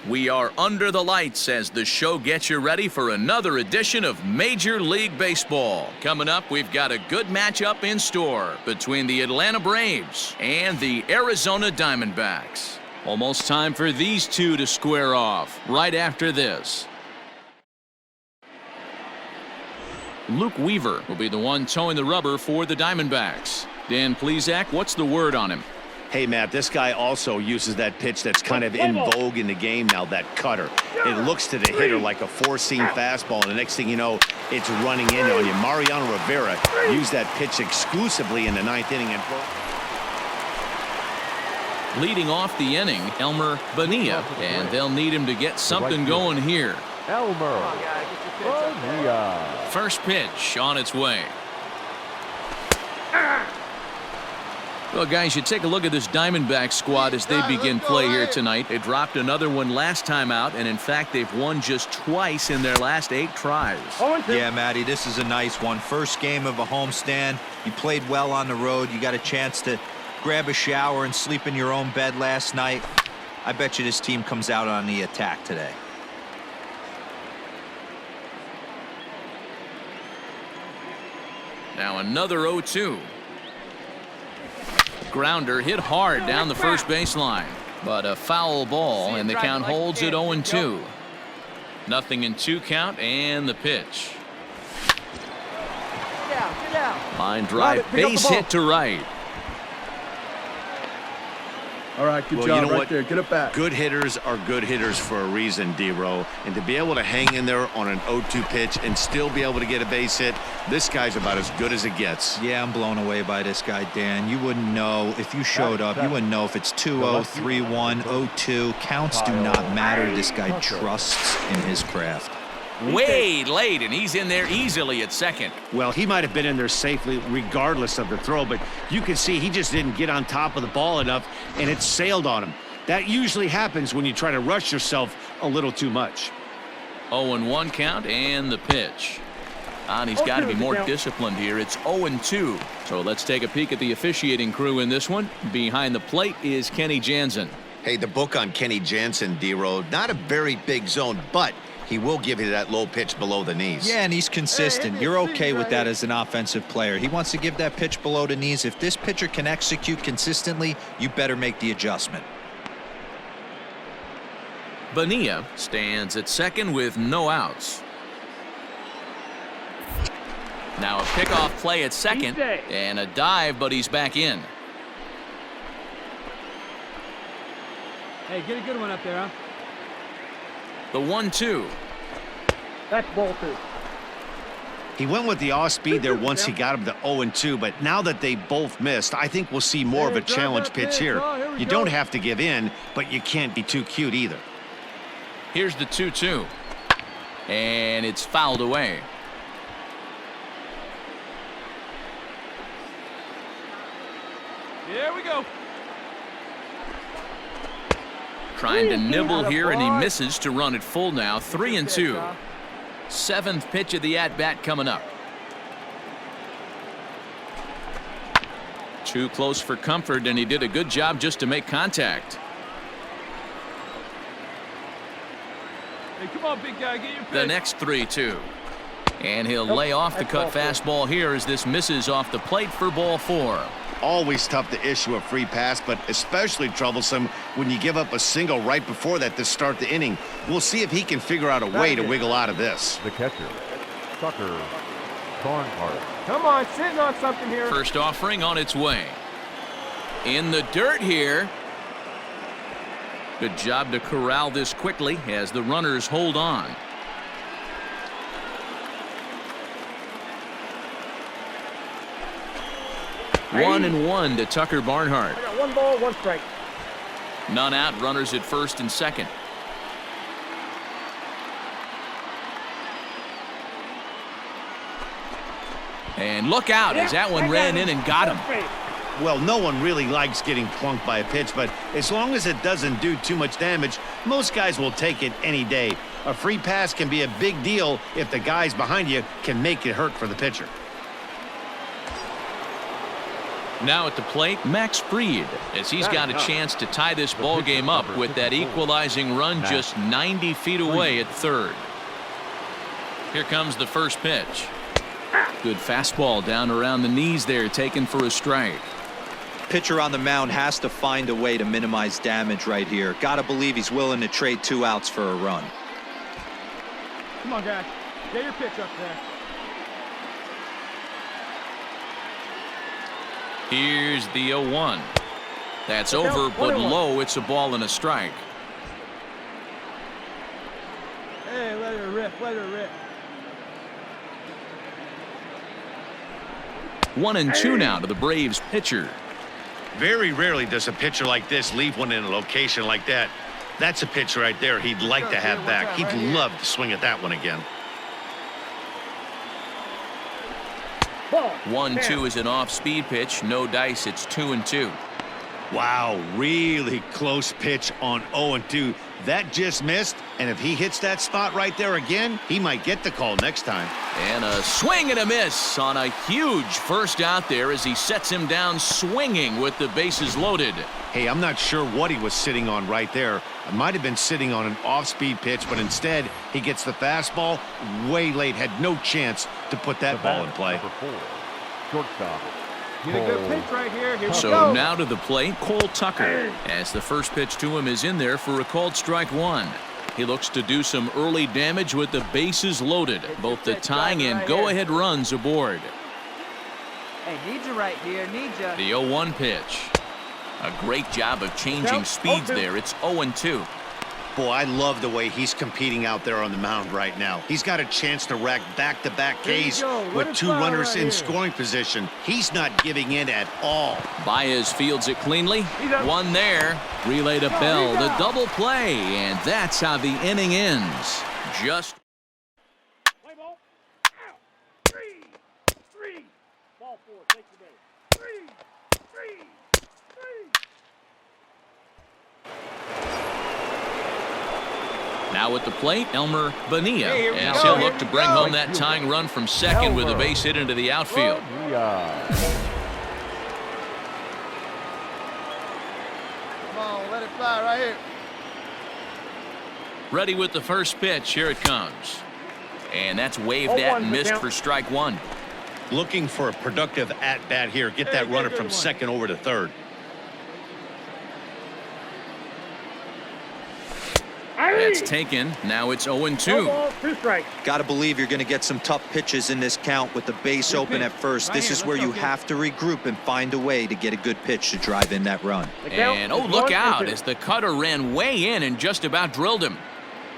We are under the lights as the show gets you ready for another edition of Major League Baseball. Coming up, we've got a good matchup in store between the Atlanta Braves and the Arizona Diamondbacks. Almost time for these two to square off right after this. Luke Weaver will be the one towing the rubber for the Diamondbacks. Dan Plesac, what's the word on him? Hey, Matt, this guy also uses that pitch that's kind of in vogue in the game now, that cutter. It looks to the hitter like a four-seam fastball, and the next thing you know, it's running in on you. Mariano Rivera used that pitch exclusively in the ninth inning. Leading off the inning, Elmer Bonilla, and they'll need him to get something going here. Elmer Bonilla. First pitch on its way. Well, guys, you take a look at this Diamondback squad as they begin play here tonight. They dropped another one last time out, and in fact, they've won just twice in their last 8 tries. Yeah, Matty, this is a nice one. First game of a homestand. You played well on the road. You got a chance to grab a shower and sleep in your own bed last night. I bet you this team comes out on the attack today. Now another 0-2. Grounder hit hard down the first baseline, but a foul ball, and the count holds at 0-2. Nothing in 2 count, and the pitch. Line drive, base hit to right. All right, good job, you know right what? there. Get it back. Good hitters are good hitters for a reason, D-Row. And to be able to hang in there on an 0-2 pitch and still be able to get a base hit, this guy's about as good as it gets. Yeah, I'm blown away by this guy, Dan. You wouldn't know if you showed up. You wouldn't know if it's 2-0, 3-1, 0-2. Counts do not matter. This guy trusts in his craft. Way late, and he's in there easily at second. Well, he might have been in there safely regardless of the throw, but you can see he just didn't get on top of the ball enough, and it sailed on him. That usually happens when you try to rush yourself a little too much. 0-1 count, and the pitch. And he's got to be more disciplined here. It's 0-2. So let's take a peek at the officiating crew in this one. Behind the plate is Kenny Jansen. Hey, the book on Kenny Jansen, D-Row, not a very big zone, but he will give you that low pitch below the knees. Yeah, and he's consistent. You're okay with that as an offensive player. He wants to give that pitch below the knees. If this pitcher can execute consistently, you better make the adjustment. Bonilla stands at second with no outs. Now a pickoff play at second and a dive, but he's back in. Hey, get a good one up there, huh? The 1-2. That's ball 2. He went with the off speed there once he got him to 0-2, but now that they both missed, I think we'll see more of a challenge pitch here. You don't have to give in, but you can't be too cute either. Here's the 2-2. And it's fouled away. Here we go. Trying to nibble here, and he misses to run it full now. 3-2. 7th pitch of the at-bat coming up. Too close for comfort, and he did a good job just to make contact. Hey, come on, big guy, get your pitch. The next 3-2. And he'll lay off the cut fastball here as this misses off the plate for ball 4. Always tough to issue a free pass, but especially troublesome when you give up a single right before that to start the inning. We'll see if he can figure out a way to wiggle out of this. The catcher, Tucker Barnhart. Come on, sitting on something here. First offering on its way. In the dirt here. Good job to corral this quickly as the runners hold on. Hey. 1-1 to Tucker Barnhart. I got 1 ball, 1 strike. None out, runners at first and second. And look out as that one ran in and got him. Well, no one really likes getting plunked by a pitch, but as long as it doesn't do too much damage, most guys will take it any day. A free pass can be a big deal if the guys behind you can make it hurt for the pitcher. Now at the plate, Max Fried, as he's got a chance to tie this ball game up with that equalizing run just 90 feet away at third. Here comes the first pitch. Good fastball down around the knees there, taken for a strike. Pitcher on the mound has to find a way to minimize damage right here. Gotta believe he's willing to trade 2 outs for a run. Come on, guys. Get your pitch up there. Here's the 0-1. That's over, but low. It's a ball and a strike. Hey, let her rip. Let her rip. 1-2 now to the Braves pitcher. Very rarely does a pitcher like this leave one in a location like that. That's a pitch right there he'd like to have back. He'd love to swing at that one again. 1-2 is an off-speed pitch. No dice. It's 2-2. Wow, really close pitch on 0-2. That just missed, and if he hits that spot right there again, he might get the call next time. And a swing and a miss on a huge first out there as he sets him down swinging with the bases loaded. Hey, I'm not sure what he was sitting on right there. It might have been sitting on an off-speed pitch, but instead he gets the fastball way late, had no chance to put that ball in play. Number 4, shortstop. Get a good pitch right here. Here we So go. now to the plate, Cole Tucker, as the first pitch to him is in there for a called strike 1. He looks to do some early damage with the bases loaded. Both the tying and go-ahead runs aboard. Hey, need you right here. Need you. The 0-1 pitch. A great job of changing speeds there. It's 0-2. Boy, I love the way he's competing out there on the mound right now. He's got a chance to rack back-to-back Ks with 2 runners in scoring position. He's not giving in at all. Baez fields it cleanly. One there. Relay to Bell. The double play. And that's how the inning ends. Just. Play ball. Out. 3. Ball 4. Take the base. 3. Now at the plate, Elmer Bonilla, as he'll look to bring home that tying run from second with a base hit into the outfield. Come on, let it fly right here. Ready with the first pitch. Here it comes. And that's waved at and missed for strike 1. Looking for a productive at-bat here. Get that runner from second over to third. That's taken. Now it's 0-2. 2 strikes. Gotta believe you're gonna get some tough pitches in this count with the base open at first. This is where you have to regroup and find a way to get a good pitch to drive in that run. And oh, look out as the cutter ran way in and just about drilled him.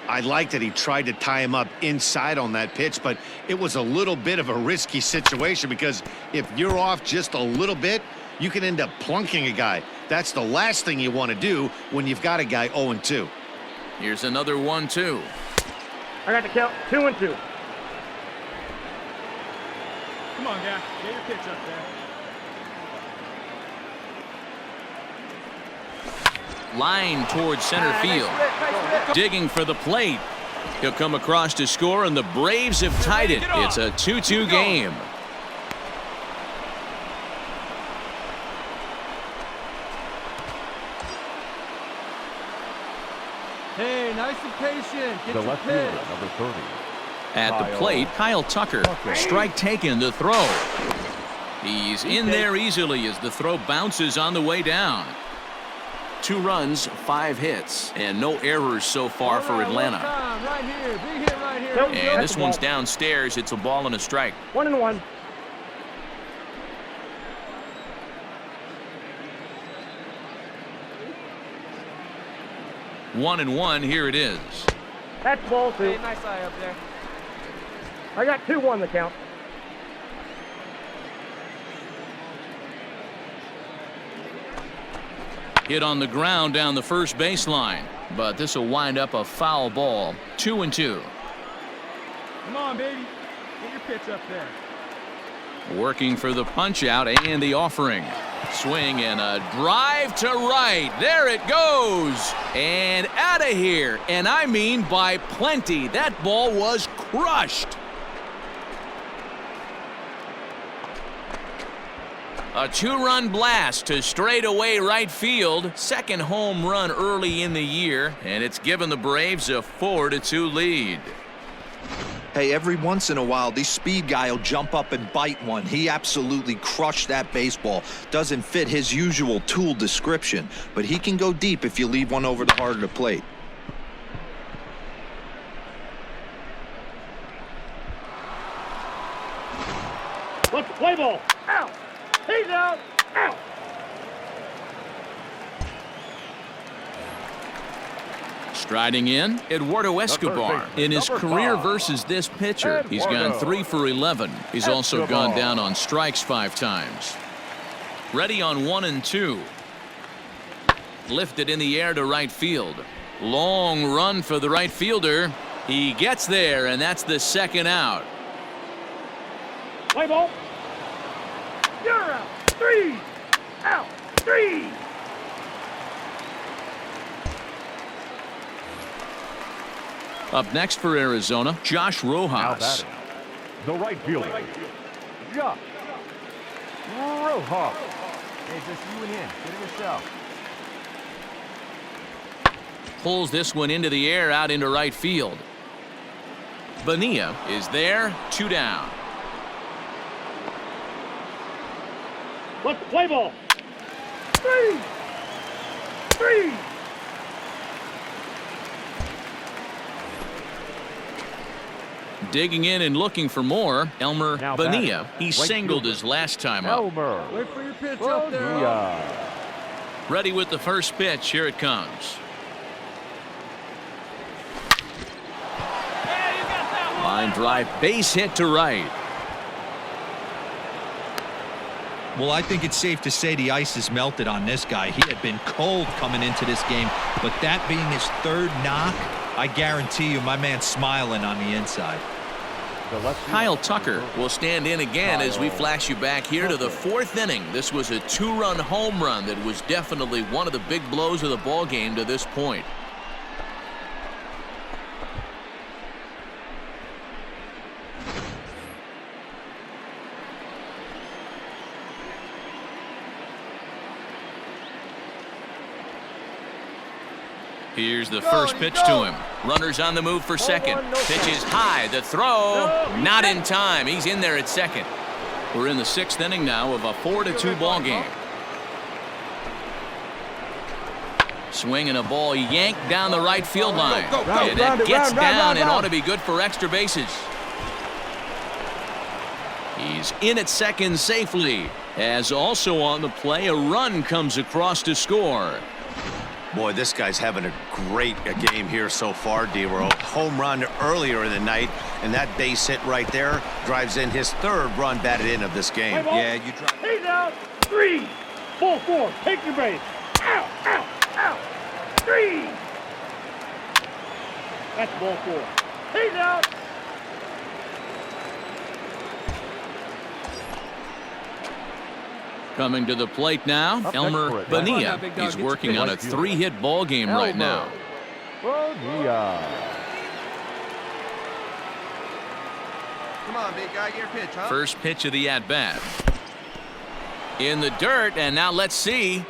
I like that he tried to tie him up inside on that pitch, but it was a little bit of a risky situation because if you're off just a little bit, you can end up plunking a guy. That's the last thing you want to do when you've got a guy 0-2. Here's another 1-2. I got the count. 2-2. Come on, guy. Get your pitch up there. Line towards center field. Digging for the plate. He'll come across to score, and the Braves have tied it. It's a 2-2 game. Hey, nice and patient. Get The your left pitch. fielder, number 30. At the plate, Kyle Tucker. Strike taken, the throw. He's in there easily as the throw bounces on the way down. 2 runs, 5 hits, and no errors so far for Atlanta. Right here. Big hit right here. And this one's downstairs. It's a ball and a strike. 1-1. One and one. Here it is. That's ball 2. Hey, nice eye up there. I got 2-1 the count. Hit on the ground down the first baseline, but this will wind up a foul ball. 2-2. Come on, baby. Get your pitch up there. Working for the punch out and the offering. Swing and a drive to right. There it goes. And out of here. And I mean by plenty. That ball was crushed. A two-run blast to straightaway right field. Second home run early in the year, and it's given the Braves a 4-2 lead. Hey, every once in a while, this speed guy will jump up and bite one. He absolutely crushed that baseball. Doesn't fit his usual tool description, but he can go deep if you leave one over the heart of the plate. Let's play ball. Out. He's out. Out. Striding in, Eduardo Escobar. In his career versus this pitcher, he's gone 3 for 11. He's also gone down on strikes 5 times. Ready on 1 and 2. Lifted in the air to right field. Long run for the right fielder. He gets there, and that's the second out. Play ball. You're out. 3. Out. 3. Up next for Arizona, Josh Now Rojas. batting, the right fielder, Josh Rojas. Hey, just you and him. Get him yourself. Pulls this one into the air out into right field. Bonilla is there, 2 down. Let's play ball. 3. 3. Digging in and looking for more, Elmer Now Bonilla. batting, He right singled fielder, his last time up. Elmer Wait for your pitch up there. Bonilla. Ready with the first pitch. Here it comes. Yeah, you got that one. Line drive, base hit to right. Well, I think it's safe to say the ice is melted on this guy. He had been cold coming into this game, but that being his 3rd knock, I guarantee you my man's smiling on the inside. The left fielder, Kyle Tucker will stand in again as we flash you back here to the 4th inning. This was a 2-run home run that was definitely one of the big blows of the ball game to this point. Here's the first pitch to him. Runners on the move for second. Pitch is high. The throw, not in time. He's in there at second. We're in the 6th inning now of a 4-2 ball game. Swinging a ball yanked down the right field line. And it gets down and ought to be good for extra bases. He's in at second safely. As also on the play, a run comes across to score. Boy, this guy's having a great game here so far, D-Row. Home run earlier in the night, and that base hit right there drives in his 3rd run batted in of this game. Yeah, you drive. He's out. 3. Ball 4. Take your base. Out. Out. Out. 3. That's ball 4. He's out. Coming to the plate now, Up Elmer next for it. Bonilla. He's working on a 3-hit ball game right now. Bonilla. Come on, big guy. Get your pitch, huh? First pitch of the at-bat. In the dirt, and now let's see.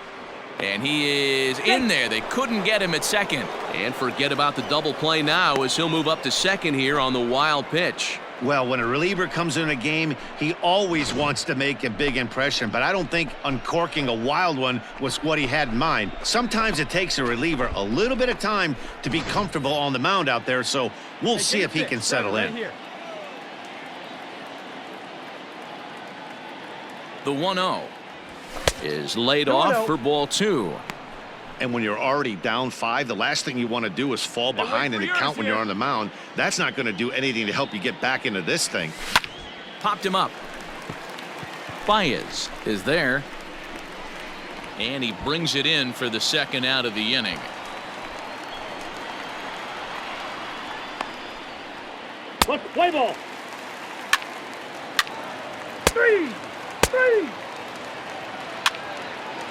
And he is in there. They couldn't get him at second. And forget about the double play now as he'll move up to second here on the wild pitch. Well, when a reliever comes in a game, he always wants to make a big impression, but I don't think uncorking a wild one was what he had in mind. Sometimes it takes a reliever a little bit of time to be comfortable on the mound out there, so we'll see if he can settle in. The 1-0 is laid off for ball 2. And when you're already down 5, the last thing you want to do is fall behind in the count when you're on the mound. That's not going to do anything to help you get back into this thing. Popped him up. Baez is there. And he brings it in for the second out of the inning. Let's play ball. 3. 3.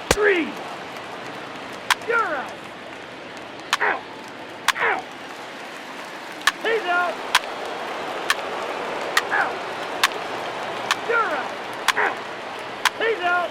3. You're out. Out. Out. He's out. Out. You're out. Out. He's out.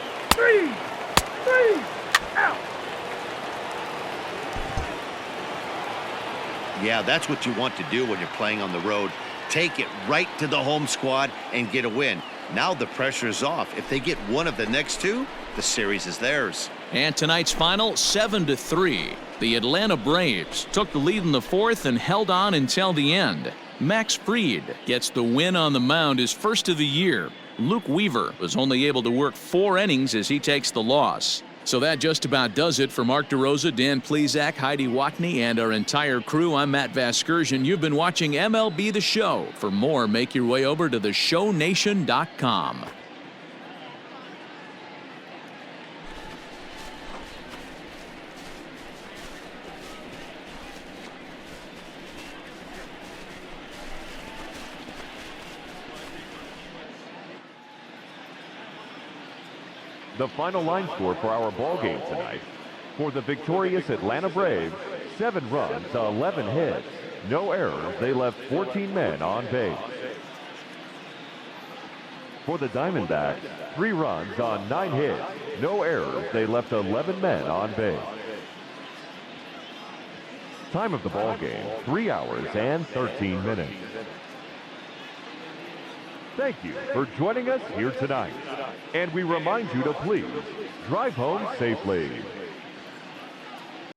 Yeah, that's what you want to do when you're playing on the road. Take it right to the home squad and get a win. Now the pressure is off. If they get one of the next two, the series is theirs. And tonight's final, 7-3. The Atlanta Braves took the lead in the fourth and held on until the end. Max Fried gets the win on the mound, his first of the year. Luke Weaver was only able to work 4 innings as he takes the loss. So that just about does it for Mark DeRosa, Dan Plezak, Heidi Watney, and our entire crew. I'm Matt Vasgersian. You've been watching MLB The Show. For more, make your way over to theshownation.com. The final line score for our ball game tonight. For the victorious Atlanta Braves, 7 runs, 11 hits, no errors. They left 14 men on base. For the Diamondbacks, 3 runs on 9 hits, no errors. They left 11 men on base. Time of the ball game, 3 hours and 13 minutes. Thank you for joining us here tonight. And we remind you to please drive home safely.